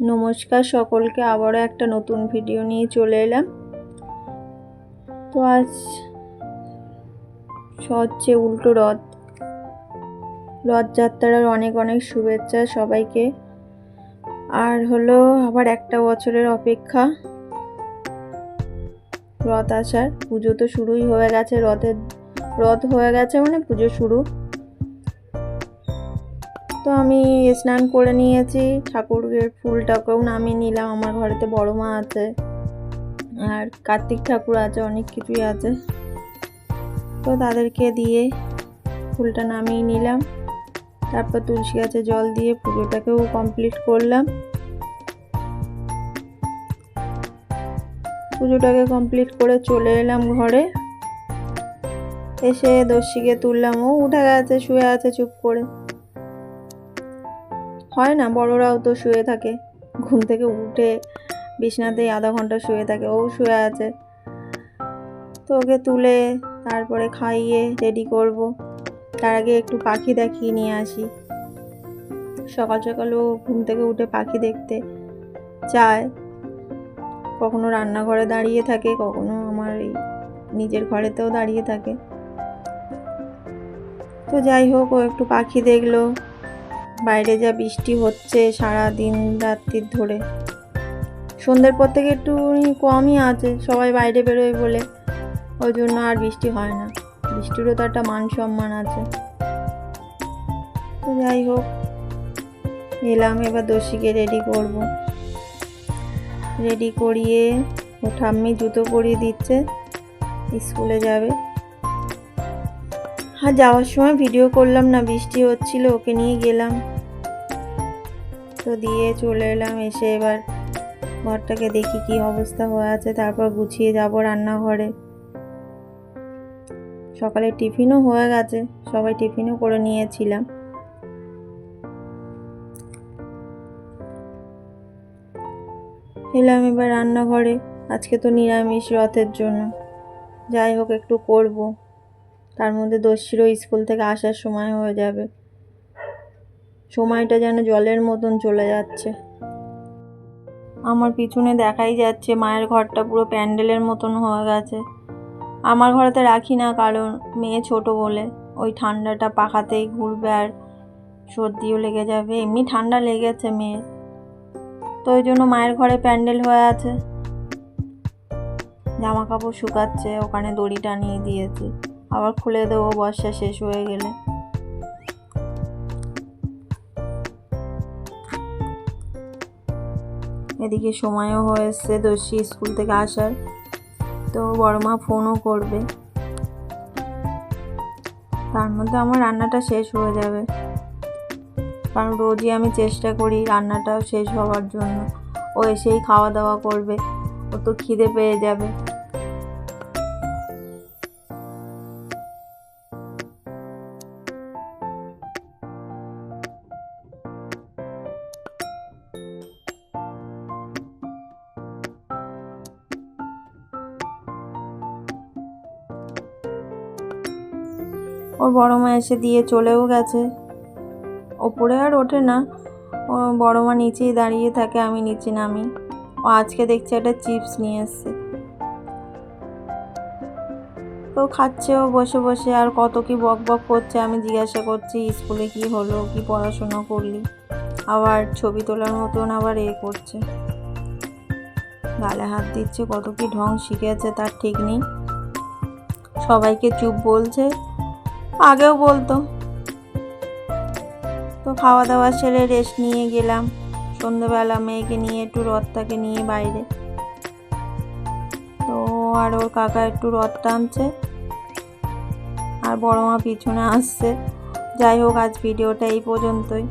নমস্কার সকলকে, আবারও একটা নতুন ভিডিও নিয়ে চলে এলাম। তো আজ হচ্ছে উল্টো রথ। রথযাত্রার অনেক অনেক শুভেচ্ছা সবাইকে। আর হলো আবার একটা বছরের অপেক্ষা রথ আসার। পুজো তো শুরুই হয়ে গেছে, রথ হয়ে গেছে মানে পুজো শুরু। তো আমি স্নান করে নিয়েছি, ঠাকুরের ফুলটাকেও নামিয়ে নিলাম। আমার ঘরেতে বড় মা আছে আর কার্তিক ঠাকুর আছে, অনেক কিছুই আছে। তো তাদেরকে দিয়ে ফুলটা নামিয়ে নিলাম, তারপর তুলসী গাছে জল দিয়ে পুজোটাকেও কমপ্লিট করলাম। পুজোটাকে কমপ্লিট করে চলে এলাম ঘরে। এসে দস্যিকে তুললাম, ও উঠে গেছে, শুয়ে আছে চুপ করে। হয় না, বড়রাও তো শুয়ে থাকে, ঘুম থেকে উঠে বিছনাতেই আধা ঘন্টা শুয়ে থাকে, ও শুয়ে আছে। তো ওকে তুলে তারপরে খাইয়ে রেডি করব। তার আগে একটু পাখি দেখিয়ে নিয়ে আসি। সকাল সকাল ও ঘুম থেকে উঠে পাখি দেখতে চায়। কখনো রান্নাঘরে দাঁড়িয়ে থাকে, কখনো আমার এই নিজের ঘরেতেও দাঁড়িয়ে থাকে। তো যাই হোক, ও একটু পাখি দেখলো। বাইরে যা বৃষ্টি হচ্ছে সারা দিন রাত্রির ধরে, সন্ধ্যের পর থেকে একটু কমই আছে, সবাই বাইরে বেরোয় বলে, ওই জন্য আর বৃষ্টি হয় না। বৃষ্টিরও তো একটা মান সম্মান আছে। তো যাই হোক, এলাম, এবার দস্যিকে রেডি করব। রেডি করিয়ে ও ঠাম্মি জুতো পরিয়ে দিচ্ছে, স্কুলে যাবে। আর যাওয়ার সময় ভিডিও করলাম না, বৃষ্টি হচ্ছিল, ওকে নিয়ে গেলাম। তো দিয়ে চলে এলাম। এসে এবার ঘরটাকে দেখি কি অবস্থা হয়ে আছে, তারপর গুছিয়ে যাব রান্নাঘরে। সকালে টিফিনও হয়ে গেছে, সবাই টিফিনও করে নিয়েছিলাম। এলাম এবার রান্নাঘরে। আজকে তো নিরামিষ রথের জন্য, যাই হোক একটু করব। তার মধ্যে দস্যিরও স্কুল থেকে আসার সময় হয়ে যাবে। সময়টা যেন জলের মতন চলে যাচ্ছে। আমার পিছনে দেখাই যাচ্ছে মায়ের ঘরটা পুরো প্যান্ডেলের মতন হয়ে গেছে। আমার ঘরেতে রাখি না, কারণ মেয়ে ছোট বলে। ওই ঠান্ডাটা পাখাতেই ঘুরবে আর সর্দিও লেগে যাবে, এমনি ঠান্ডা লেগেছে মেয়ের। তো ওই জন্য মায়ের ঘরে প্যান্ডেল হয়ে আছে। জামা কাপড় শুকাচ্ছে, ওখানে দড়ি টানিয়ে দিয়েছি, আবার খুলে দেবো বর্ষা শেষ হয়ে গেলে। এদিকে সময়ও হয়েছে দস্যি স্কুল থেকে আসার। তো বড় মা ফোনও করবে, তার মধ্যে আমার রান্নাটা শেষ হয়ে যাবে। কারণ রোজই আমি চেষ্টা করি রান্নাটাও শেষ হওয়ার জন্য। ও এসেই খাওয়া দাওয়া করবে, ও তো খিদে পেয়ে যাবে। ওর বড় মা এসে দিয়ে চলেও গেছে। ওপরে আর ওঠে না, ও বড় মা নিচেই দাঁড়িয়ে থাকে, আমি নিচে নামি। ও আজকে দেখছি একটা চিপস নিয়ে এসছে, তো খাচ্ছে ও বসে বসে। আর কত কি বক বক করছে, আমি জিজ্ঞাসা করছি স্কুলে কি হলো, কি পড়াশোনা করলি। আবার ছবি তোলার মতন আবার করছে, গালে হাত দিচ্ছে, কত কি ঢং শিখেছে তার ঠিক নেই। সবাইকে চুপ বলছে, আগেও বলতো। তো খাওয়া দাওয়া সেরে রেস্ট নিয়ে গেলাম। সন্ধ্যেবেলা মেয়েকে নিয়ে একটু রথটাকে নিয়ে বাইরে। তো আর ওর কাকা একটু রথ টানছে আর বড় মা পিছনে আসছে। যাই হোক, আজ ভিডিওটা এই পর্যন্তই।